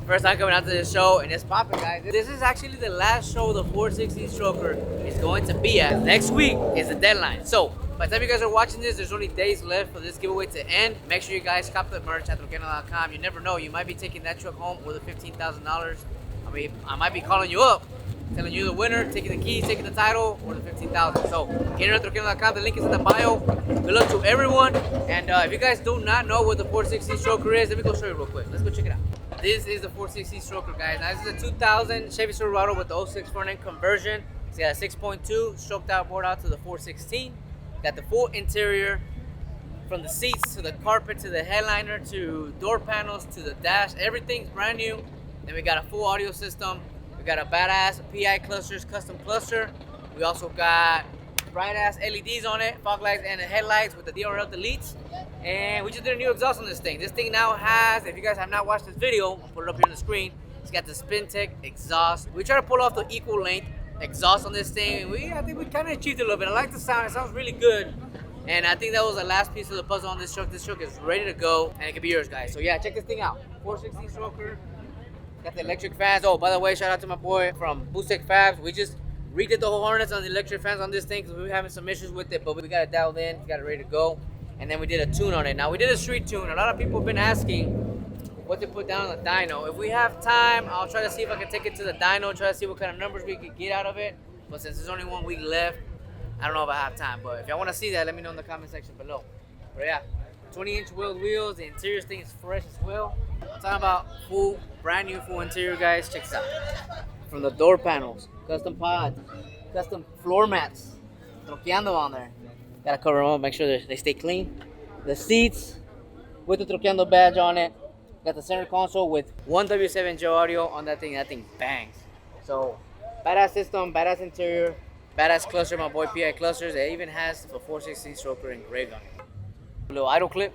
First time coming out to this show, and it's popping, guys. This is actually the last show the 416 stroker is going to be at. Next week is the deadline. So by the time you guys are watching this, there's only days left for this giveaway to end. Make sure you guys cop the merch at dracos.com. You never know, you might be taking that truck home with a $15,000. I mean, I might be calling you up, telling you the winner, taking the keys, taking the title, or the $15,000. So get it at dracos.com. The link is in the bio. Good luck to everyone. And if you guys do not know what the 416 stroker is, let me go show you real quick. Let's go check it out. This is the 416 stroker, guys. Now, this is a 2000 Chevy Silverado with the 06 front end conversion. It's got a 6.2 stroked out board out to the 416. Got the full interior, from the seats to the carpet to the headliner to door panels to the dash. Everything's brand new. Then we got a full audio system. We got a badass PI clusters, custom cluster. We also got bright ass LEDs on it, fog lights and the headlights with the DRL deletes. And we just did a new exhaust on this thing. This thing now has, if you guys have not watched this video, I'll put it up here on the screen. It's got the SpinTech exhaust. We try to pull off the equal length exhaust on this thing. I think we kind of achieved it a little bit. I like the sound. It sounds really good. And I think that was the last piece of the puzzle on this truck. This truck is ready to go, and it can be yours, guys. So yeah, check this thing out. 416 stroker. Got the electric fans. Oh, by the way, shout out to my boy from Boostek Fabs. We just redid the whole harness on the electric fans on this thing because we were having some issues with it, but we got it dialed in, got it ready to go. And then we did a tune on it. Now, we did a street tune. A lot of people have been asking what to put down on the dyno. If we have time, I'll try to see if I can take it to the dyno, try to see what kind of numbers we could get out of it. But since there's only 1 week left, I don't know if I have time. But if y'all want to see that, let me know in the comment section below. But yeah, 20-inch wheeled wheels. The interior thing is fresh as well. I'm talking about full, brand new full interior, guys. Check this out. From the door panels, custom pods, custom floor mats, Troqueando on there. Gotta cover them up, make sure they stay clean. The seats with the Troqueando badge on it. Got the center console with one W7 audio on that thing. That thing bangs. So, badass system, badass interior, badass cluster. My boy PI clusters. It even has the 416 stroker engraved on it. A little idle clip.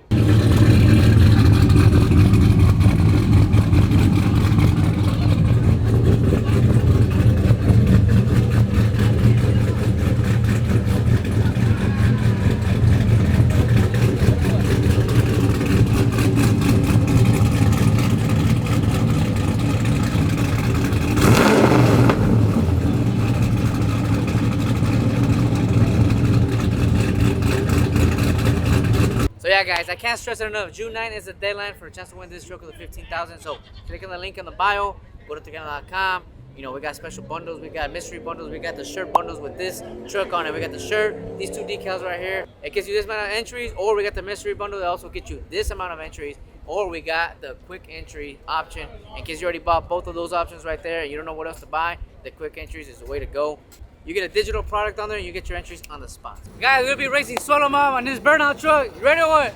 So yeah, guys, I can't stress it enough. June 9th is the deadline for a chance to win this truck with the $15,000. So click on the link in the bio, go to dracos.com. You know, we got special bundles, we got mystery bundles, we got the shirt bundles with this truck on it. We got the shirt, these two decals right here. It gets you this amount of entries, or we got the mystery bundle that also gets you this amount of entries, or we got the quick entry option. In case you already bought both of those options right there and you don't know what else to buy, the quick entries is the way to go. You get a digital product on there and you get your entries on the spot. Guys, we're gonna be racing Solo Mob on this burnout truck. You ready or what?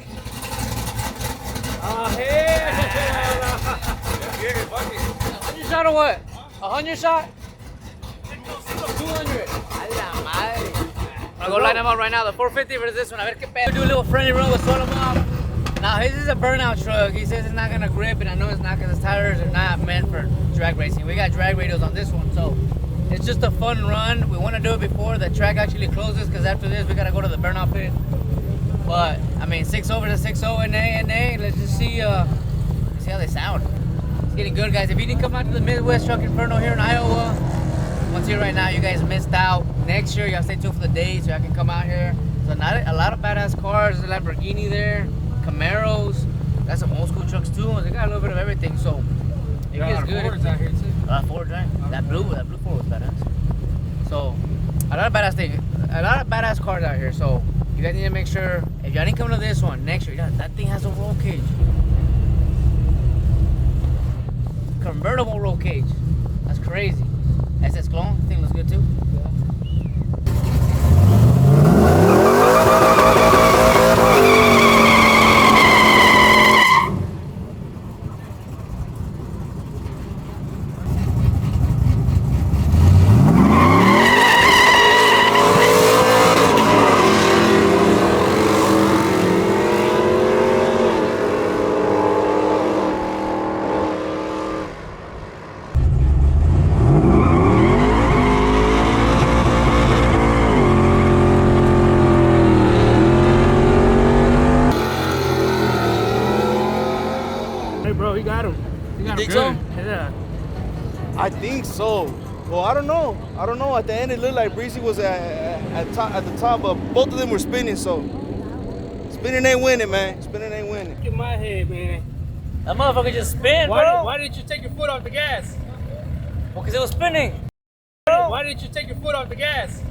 Yeah. 100 shot or what? 100 shot? 200. I'm gonna go line them up right now. The 450 versus this one. A ver qué pedo. Do a little friendly run with Solo Mob. Now his is a burnout truck. He says it's not gonna grip, and I know it's not because his tires are not meant for drag racing. We got drag radios on this one, so it's just a fun run. We want to do it before the track actually closes, because after this we gotta go to the burnout pit. But I mean, 6.0 to 6.0 NA. Let's just see how they sound. It's getting good, guys. If you didn't come out to the Midwest Truck Inferno here in Iowa, once here right now, you guys missed out. Next year, y'all stay tuned for the date so y'all can come out here. So not a lot of badass cars. There's a Lamborghini there, Camaros. Got some old school trucks too. They got a little bit of everything. So it gets good. Fords out here too. A lot of Fords, right? That blue Ford was badass. So a lot of badass things, a lot of badass cars out here. So you guys need to make sure, if y'all didn't come to this one, next year, that thing has a roll cage. Convertible roll cage. That's crazy. SS Clone, thing looks good too. think so? Yeah. I think so. Well, I don't know. I don't know. At the end, it looked like Breezy was at the top, but both of them were spinning. So spinning ain't winning, man. Spinning ain't winning. Look at my head, man. That motherfucker just spin, bro. Why didn't you take your foot off the gas? Well, because it was spinning. Why didn't you take your foot off the gas?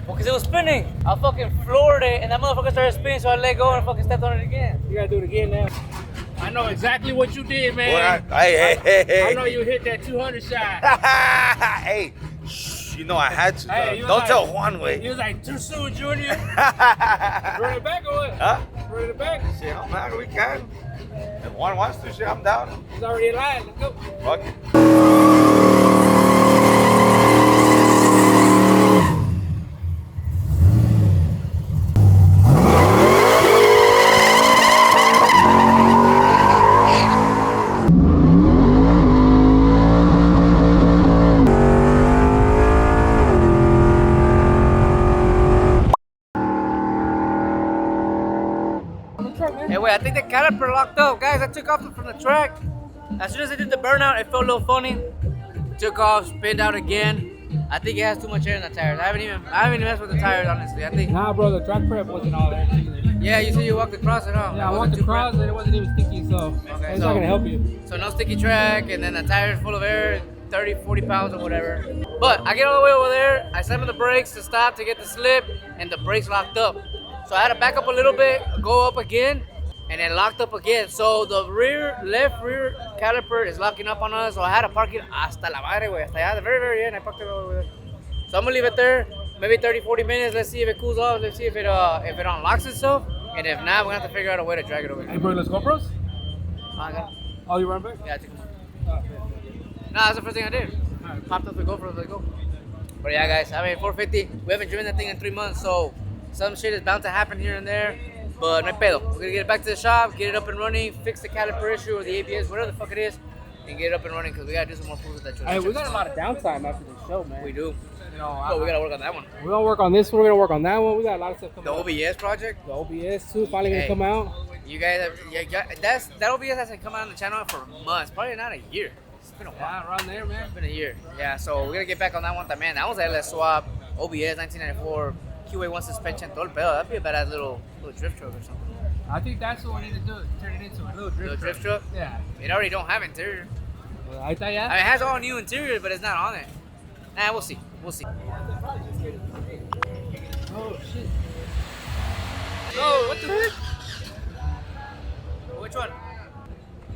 Well, because it was spinning. I fucking floored it, and that motherfucker started spinning, so I let go and fucking stepped on it again. You gotta do it again now. I know exactly what you did, man. Well, hey. I know you hit that 200 shot. Hey, shh, you know I had to. Hey, Don't tell Juan, way. He was like, too soon, Junior. Run it back or what? Huh? Run it back. Shit, I'm not. We can. If Juan wants to, shit, I'm down. He's already in line. Let's go. Fuck it. Hey, wait, I think the caliper locked up. Guys, I took off from the track. As soon as I did the burnout, it felt a little funny. Took off, spinned out again. I think it has too much air in the tires. I haven't even messed with the tires, honestly. I think. Nah, bro, the track prep wasn't all there either. Yeah, you said you walked across it, huh? Yeah, I walked across and it wasn't even sticky, so it's not gonna help you. So no sticky track, and then the tires full of air, 30, 40 pounds or whatever. But I get all the way over there, I slam on the brakes to stop to get the slip, and the brakes locked up. So I had to back up a little bit, go up again, and then locked up again. So the left rear caliper is locking up on us, so I had to park it hasta la madre, güey. Hasta allá, the very, very end, I parked it over there. So I'm gonna leave it there, maybe 30, 40 minutes. Let's see if it cools off. Let's see if it unlocks itself. And if not, we're gonna have to figure out a way to drag it over Hey, here. bro, let's go, bros. I got it. Oh, you run back? Yeah, I took it. Nah, that's the first thing I did. Popped up the GoPro, let's go. But yeah, guys, I mean, 450. We haven't driven that thing in 3 months, so some shit is bound to happen here and there. But no pedo. We're gonna get it back to the shop, get it up and running, fix the caliper issue or the ABS, whatever the fuck it is, and get it up and running because we gotta do some more fools with that truck. Hey, we got a lot of downtime after the show, man. We do. You know, But we gotta work on that one. we're gonna work on this one. We're gonna work on that one. We got a lot of stuff coming. The up. OBS project. The OBS too, finally gonna Hey. come out. You guys have, that OBS hasn't come out on the channel for months, probably not a year. It's been a while. Yeah, around there, man. It's been a year. Yeah, so we're gonna get back on that one. Man, that was LS swap, OBS 1994, QA1 suspension, todo el pedo. That'd be a badass little drift truck or something. I think that's what we need to do. Turn it into a little drift. Little drift truck. Yeah. It already don't have interior. Well, I thought, yeah. I mean, it has all new interior, but it's not on it. Nah, we'll see. We'll see. Oh shit. Oh, what the heck? Which one?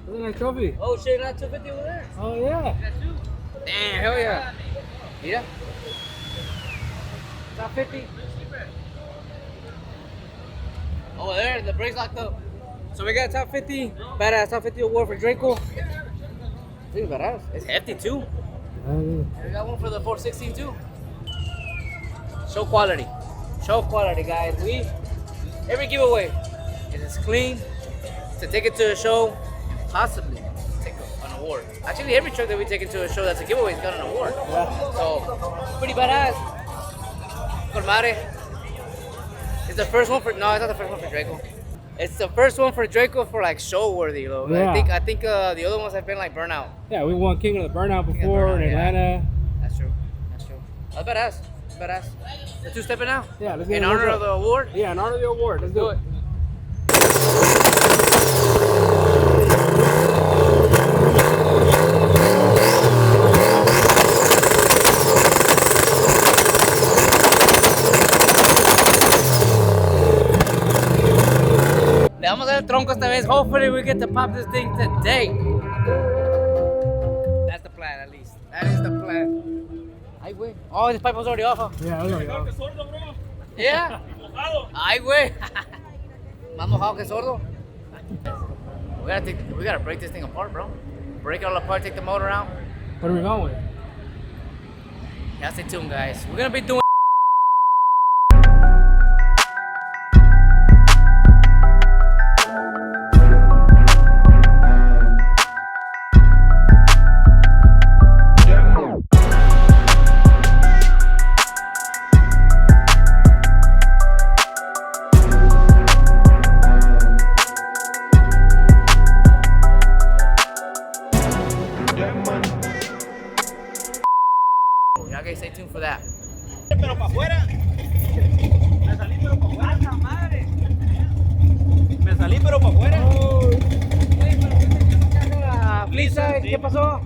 Look at that trophy. Oh shit, not 250 over there. Oh yeah. Damn, hell yeah. Mira. Top 50. Over there, the brakes locked up. So we got top 50, badass top 50 award for Draco. This is badass. It's hefty too. And we got one for the 416 too. Show quality. Show quality, guys. Every giveaway is clean to take it to a show, possibly take an award. Actually, every truck that we take into a show that's a giveaway has got an award. Yeah. So, pretty badass. Con madre. It's the first one for, no, it's not the first one for Draco. It's the first one for Draco for like show worthy though. Yeah. I think the other ones have been like burnout. Yeah, we won King of the Burnout King of before Burnout, in yeah. Atlanta. That's true. That's true. That's badass. Badass. The two-stepping now? Yeah, let's get In it honor up. of the award? Yeah, in honor of the award. Let's do it. Le vamos a dar el tronco esta vez. Hopefully we get to pop this thing today. That's the plan, at least. That is the plan. Ay, güey. Oh, this pipe was already off, huh? Yeah, let's go. Yeah. Ay, güey. Más mojado que sordo. We gotta break this thing apart, bro. Break it all apart, take the motor out. What are we going with? Yeah, stay tuned, guys. We're gonna be doing Y'all guys stay tuned for that. Pero para afuera. Me salí, pero para afuera. ¡A la madre! Me salí, pero para afuera. Lisa, ¿qué pasó?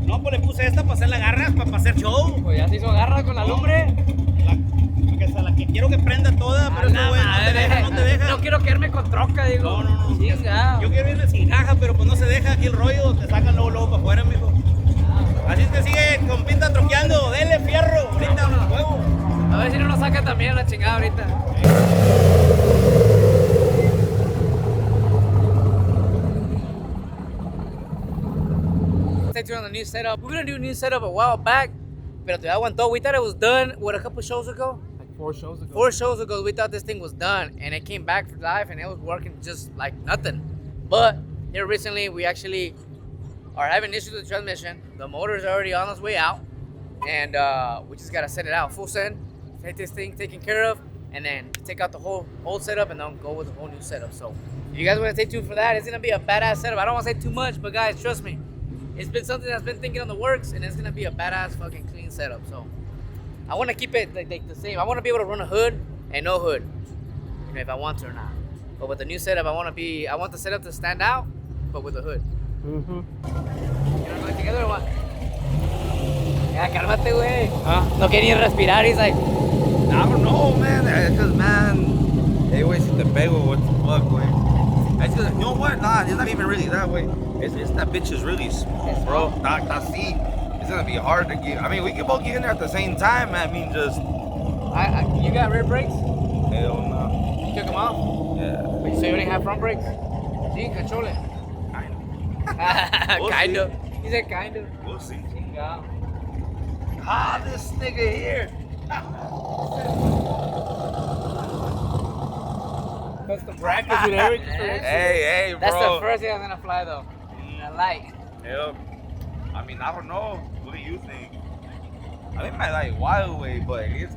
No, pues le puse esta para hacer la garra, para hacer show. Pues ya se hizo garra con la lumbre. La que quiero que prenda toda, pero esta güey no te deja, no te deja. No quiero quedarme con troca, digo. No. Chinga. Yo quiero irme sin caja, pero pues no se deja aquí el rollo, te sacan luego para afuera, mijo. Así es que sigue con pinta troqueando, dele fierro, ahorita huevo. A ver si no nos saca también la chingada ahorita. Stay tuned on the new setup. We're gonna do a new setup a while back, pero te aguantó. We thought it was done, what, a couple shows ago? Like 4 shows ago. 4 shows ago, we thought this thing was done, and it came back for life, and it was working just like nothing. But here recently, we actually are having issues with the transmission. The motor's already on its way out, and we just gotta set it out full send, get this thing taken care of, and then take out the whole old setup and then go with the whole new setup. So if you guys want to stay tuned for that, it's gonna be a badass setup. I don't want to say too much, but guys, trust me, it's been something that's been thinking on the works, and it's gonna be a badass fucking clean setup. So I want to keep it like the same. I want to be able to run a hood and no hood, you know, if I want to or not. But with the new setup, I want the setup to stand out, but with a hood. Mm-hmm. You wanna go together or what? Ya, cálmate, güey. No quiere ni respirar. He's like, I don't know, man. Because, man, they always hit the pego. What the fuck, boy? It's just, you know what? Nah, it's not even really that way. It's that bitch is really small, bro. That seat, it's gonna be hard to get. I mean, we can both get in there at the same time, man. I mean, just. you got rear brakes? Hell no. You took them off? Yeah. Wait, so you don't have front brakes? So you can control it. We'll Kind see. of. He said kind of. We'll see. Yeah. Ah, this nigga here. Custom brackets and everything. Hey, bro. That's the first thing I'm gonna fly though. The light. Yep. I mean, I don't know. What do you think? I think my like wild way, but it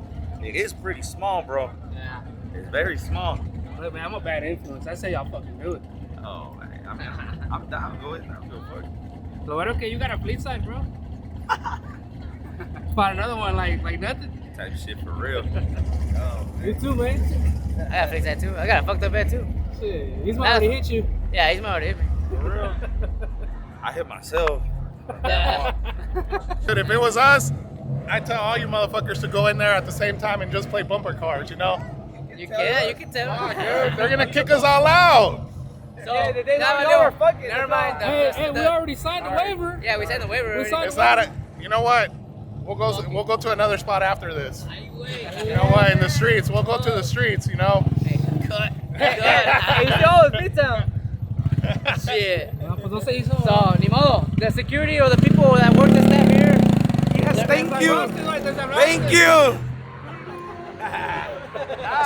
is pretty small, bro. Yeah. It's very small. Look, man, I'm a bad influence. I say y'all fucking do it. Oh, man. I mean, I'm down with it. I'm good for it. Lo bueno que you got a fleet side, bro. Spot another one like nothing. Type shit for real. Oh, You too, man. I gotta fix that too. I got a fucked up bed too. Shit, he's might already hit you. Yeah, he's already hit me. for real. I hit myself. Yeah. Dude, if it was us, I'd tell all you motherfuckers to go in there at the same time and just play bumper cars, you know? You can tell. They're gonna kick us all out. So, they now know I know. we're fucking. Never mind. Hey, we already signed the waiver. Yeah, we signed the waiver already. signed- It's not a, you know what? We'll go to another spot after this. You know what? In the streets, we'll go to the streets. You know. Hey, cut. Shit. Ah, pues no se hizo. So, ni modo. The security or the people that work the staff here. Yes, thank you. Thank you.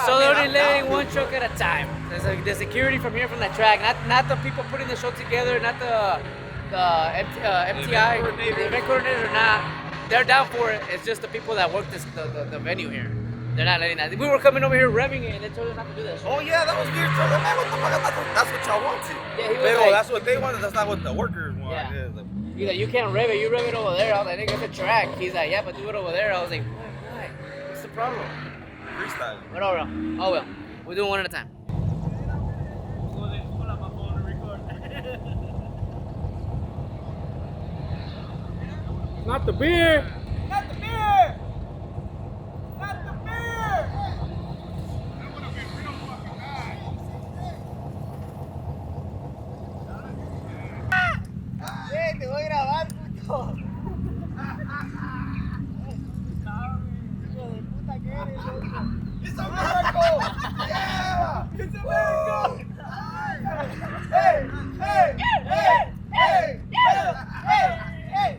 So they're only letting one truck at a time. The security from here, from the track, not the people putting the show together, not the MTI, the event coordinators are not. They're down for it. It's just the people that work the venue here. They're not letting that. We were coming over here revving it, and they told us not to do that shit. Oh yeah, that was weird. So, man, what the fuck? That's what y'all wanted. Yeah, he was Pero like- that's what they wanted. That's not what the workers want. Yeah. Yeah, like, He's like, you can't rev it. You rev it over there. I was like, nigga, it's a track. He's like, yeah, but do it over there. I was like, why? What's the problem? freestyle. But oh well. We're doing one at a time. Not the beer. Te voy a grabar, puto. It's a miracle! Yeah! It's a miracle! Hey! Hey! Hey! Hey! Hey! Hey! Hey!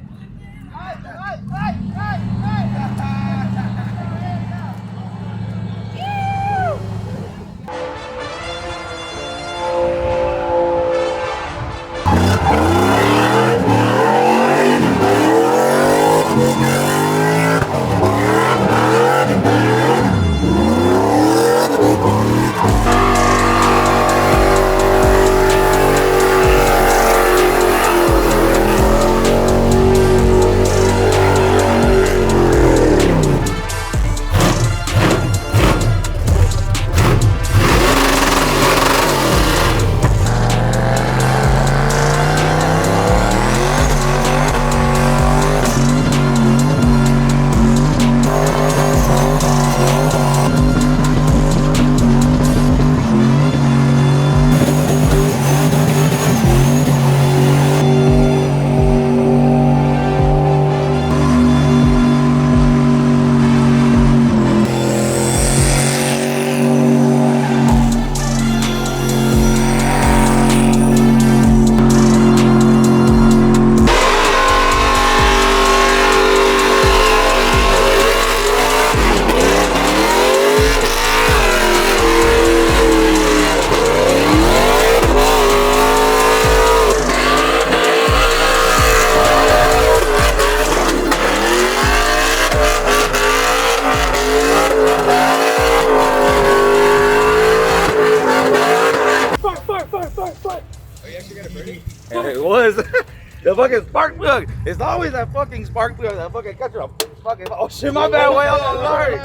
fucking spark plug. It's always that fucking spark plug. That fucking catcher. Fucking. Oh shit, my bad, way. I'm so sorry.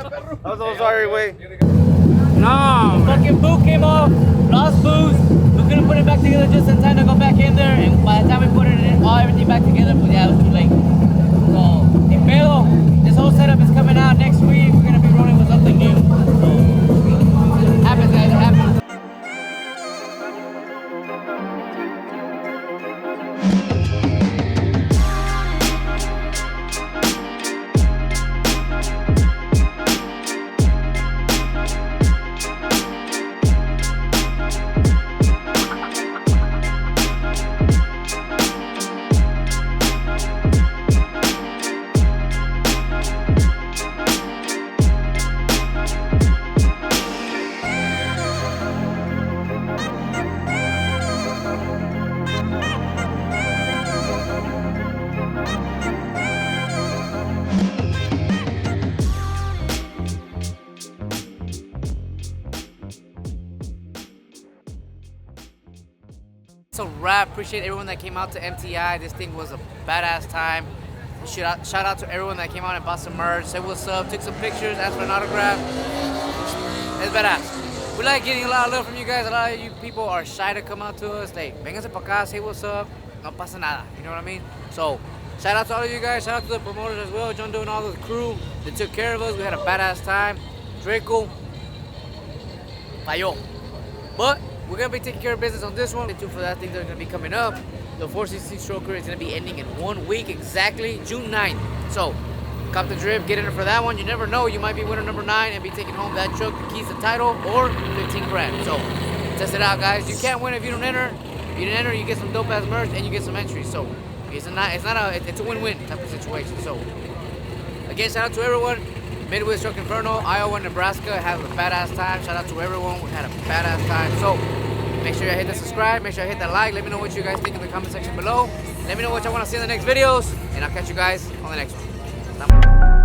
I'm so sorry, way. No, fucking boot came off. Lost boost. We couldn't put it back together just in time to go back in there. And by the time we put it in, everything back together, but yeah, it was too late. So, hey, Pedro, this whole setup is coming out next week. We're gonna be rolling with something new. So, happens, guys. It happens. It's a wrap. Appreciate everyone that came out to MTI. This thing was a badass time. Shout out to everyone that came out and bought some merch. Said what's up, took some pictures, asked for an autograph. It's badass. We like getting a lot of love from you guys. A lot of you people are shy to come out to us. Like, vénganse pa' acá, say what's up. No pasa nada. You know what I mean? So, shout out to all of you guys. Shout out to the promoters as well. John doing all the crew. They took care of us. We had a badass time. Draco. Falló. But we're gonna be taking care of business on this one. Stay tuned for that thing that's gonna be coming up. The 460 stroker is gonna be ending in 1 week exactly, June 9th. So, cop the drip, get in there for that one. You never know, you might be winner number 9 and be taking home that truck, the keys, the title, or 15 grand. So, test it out, guys. You can't win if you don't enter. If you didn't enter, you get some dope ass merch and you get some entries. So, it's a win-win type of situation. So, again, shout out to everyone. Midwest Truck Inferno, Iowa, Nebraska, have a badass time. Shout out to everyone. We had a badass time. So, make sure you hit the subscribe. Make sure you hit that like. Let me know what you guys think in the comment section below. Let me know what y'all want to see in the next videos. And I'll catch you guys on the next one.